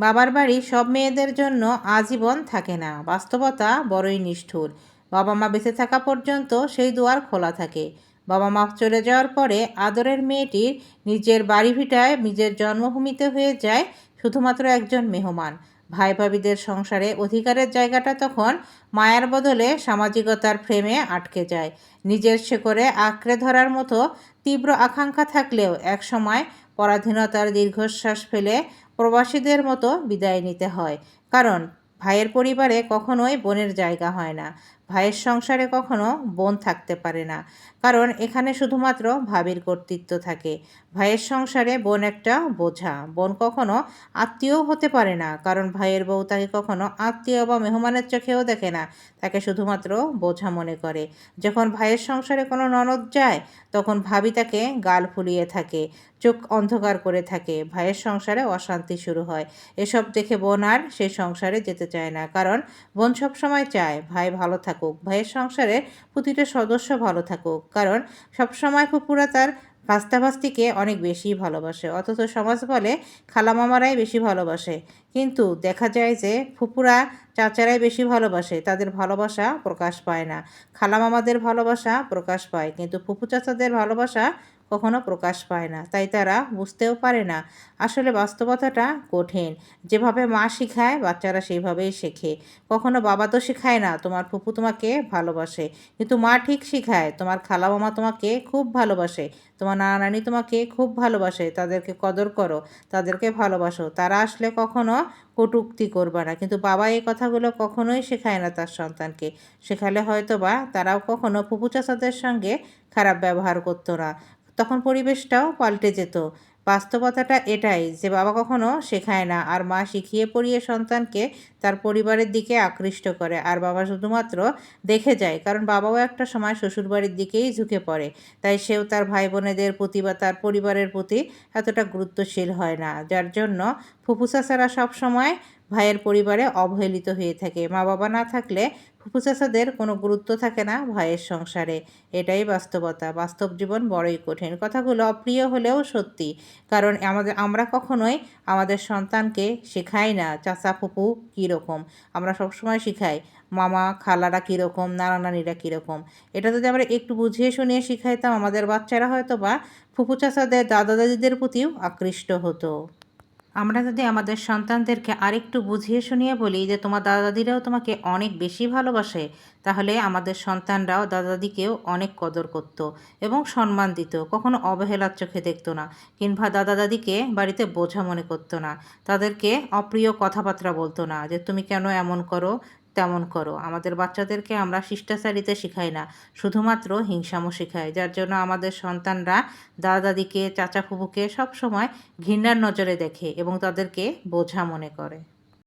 বাবার বাড়ি সব মেয়েদের জন্য আজীবন থাকে না। বাস্তবতা বড়ই নিষ্ঠুর। বাবা মা বেঁচে থাকা পর্যন্ত সেই দুয়ার খোলা থাকে। বাবা মা চলে যাওয়ার পরে আদরের মেয়েটির নিজের বাড়ি ভিটায় নিজের জন্মভূমিতে হয়ে যায় শুধুমাত্র একজন মেহমান। ভাই ভাবিদের সংসারে অধিকারের জায়গাটা তখন মায়ার বদলে সামাজিকতার ফ্রেমে আটকে যায়। নিজের শেকড়ে আঁকড়ে ধরার মতো তীব্র আকাঙ্ক্ষা থাকলেও একসময় পরাধীনতার দীর্ঘশ্বাস ফেলে প্রবাসীদের মতো বিদায় নিতে হয়। কারণ ভাইয়ের পরিবারে কখনোই বোনের জায়গা হয় না। ভাইয়ের সংসারে কখনো বোন থাকতে পারে না, কারণ এখানে শুধুমাত্র ভাবির কর্তৃত্ব থাকে। ভাইয়ের সংসারে বোন একটা বোঝা। বোন কখনো আত্মীয়ও হতে পারে না, কারণ ভাইয়ের বউ তাকে কখনো আত্মীয় বা মেহমানের চোখেও দেখে না, তাকে শুধুমাত্র বোঝা মনে করে। যখন ভাইয়ের সংসারে কোনো ননদ যায়, তখন ভাবি তাকে গাল ফুলিয়ে থাকে, চোখ অন্ধকার করে থাকে। ভাইয়ের সংসারে অশান্তি শুরু হয়। এসব দেখে বোন আর সেই সংসারে যেতে চায় না, কারণ বোন সবসময় চায় ভাই ভালো থাকুক, ভাইয়ের সংসারের প্রতিটা সদস্য ভালো থাকুক, কারণ সবসময় ফুপুরা তার ভাস্তাভাস্তিকে অনেক বেশি ভালোবাসে। অথচ সমাজ বলে খালামামারাই বেশি ভালোবাসে, কিন্তু দেখা যায় যে ফুপুরা চাচারাই বেশি ভালোবাসে, তাদের ভালোবাসা প্রকাশ পায় না। খালামামাদের ভালোবাসা প্রকাশ পায়, কিন্তু ফুপু চাচাদের ভালোবাসা কখনো প্রকাশ পায় না। তাই তারা বুঝতেও পারে না আসলে বাস্তবতাটা কঠিন। যেভাবে মা শিখায় বাচ্চারা সেইভাবেই শেখে। কখনো বাবা তো শেখায় না তোমার ফুপু তোমাকে ভালোবাসে, কিন্তু মা ঠিক শিখায় তোমার খালা মামা তোমাকে খুব ভালোবাসে, তোমার নানা নানি তোমাকে খুব ভালোবাসে, তাদেরকে কদর করো, তাদেরকে ভালোবাসো, তারা আসলে কখনো কটূক্তি করবে না। কিন্তু বাবা এই কথাগুলো কখনোই শেখায় না তার সন্তানকে। শেখালে হয়তো বা তারাও কখনো ফুপু চাচাদের সঙ্গে খারাপ ব্যবহার করতো না, তখন পরিবেশটাও পাল্টে যেত। বাস্তবতাটা এটাই যে বাবা কখনো শেখায় না, আর মা শিখিয়ে পড়িয়ে সন্তানকে তার পরিবারের দিকে আকৃষ্ট করে, আর বাবা শুধুমাত্র দেখে যায়, কারণ বাবাও একটা সময় শ্বশুরবাড়ির দিকেই ঝুঁকে পড়ে। তাই সেও তার ভাই বোনেদের প্রতি বা তার পরিবারের প্রতি এতটা গুরুত্বশীল হয় না, যার জন্য ফুফু চাচারা সবসময় ভাইয়ের পরিবারে অবহেলিত হয়ে থাকে। মা বাবা না থাকলে ফুফু চাচাদের কোনো গুরুত্ব থাকে না ভাইয়ের সংসারে। এটাই বাস্তবতা। বাস্তব জীবন বড়ই কঠিন। কথাগুলো অপ্রিয় হলেও সত্যি, কারণ আমরা কখনোই আমাদের সন্তানকে শেখাই না চাচা ফুপু কীরকম। আমরা সবসময় শিখাই মামা খালারা কীরকম, নানা নানিরা কীরকম। এটা যদি আমরা একটু বুঝিয়ে শুনিয়ে শিখাইতাম, আমাদের বাচ্চারা হয়তো বা ফুপু চাচাদের দাদা দাদিদের প্রতিও আকৃষ্ট হতো। আমরা যদি আমাদের সন্তানদেরকে আরেকটু বুঝিয়ে শুনিয়ে বলি যে তোমার দাদা দাদিরাও তোমাকে অনেক বেশি ভালোবাসে, তাহলে আমাদের সন্তানরাও দাদা দাদিকেও অনেক কদর করত এবং সম্মান দিত, কখনো অবহেলার চোখে দেখতো না, কিংবা দাদা দাদিকে বাড়িতে বোঝা মনে করতো না, তাদেরকে অপ্রিয় কথাবার্তা বলতো না যে তুমি কেন এমন করো তেমন করো। আমাদের বাচ্চাদেরকে আমরা শিষ্টাচারিতা শেখাই না, শুধুমাত্র হিংসামো শেখাই, যার জন্য আমাদের সন্তানরা দাদা দাদিকে চাচা ফুপুকে সবসময় ঘৃণার নজরে দেখে এবং তাদেরকে বোঝা মনে করে।